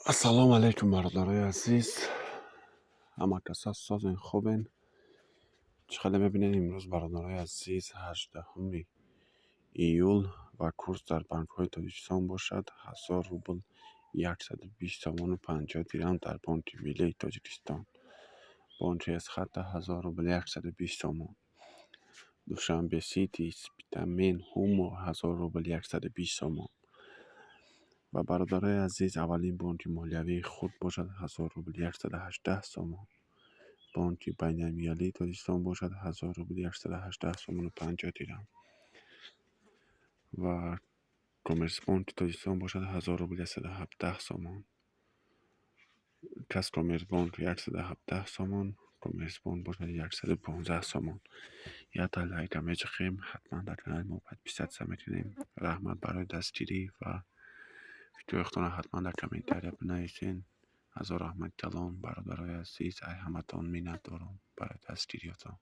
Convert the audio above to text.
السلام علیکم برادرای عزیز. همه کسا سازن خوبن. چقدر ببینید امروز برادرای عزیز 18 ایول و کورس در بانک های تاجیکستان باشد 1000 روبل 120 تومان و 50 درهم در بانک ملی تاجیکستان. بانک از خط 1000 روبل 120 تومان. دوشنبه سیتی اسپیتامین هومو 1000 روبل 120 تومان. و برادرای عزیز اولین بانک مالیوی خود باشد 1000 روبل 118 تومان. بانک بین‌المللی تاجیکستان باشد 1000 روبل 118 تومان و 50 درهم. و کمرس بانک تاجیکستان باشد 1000 روبل 117 تومان. کمرس بانک 117 تومان. کمرس بانک باشد 115 تومان. یا تا لایک همه خیم حتما در کانال ما подписаться میتونیم. رحمت برای دستگیری و ویدیو حتما در کامنتاری بنویسین. از رحمت کلام برادرای عزیز ای همتان منت دارم برای دستگیریتان.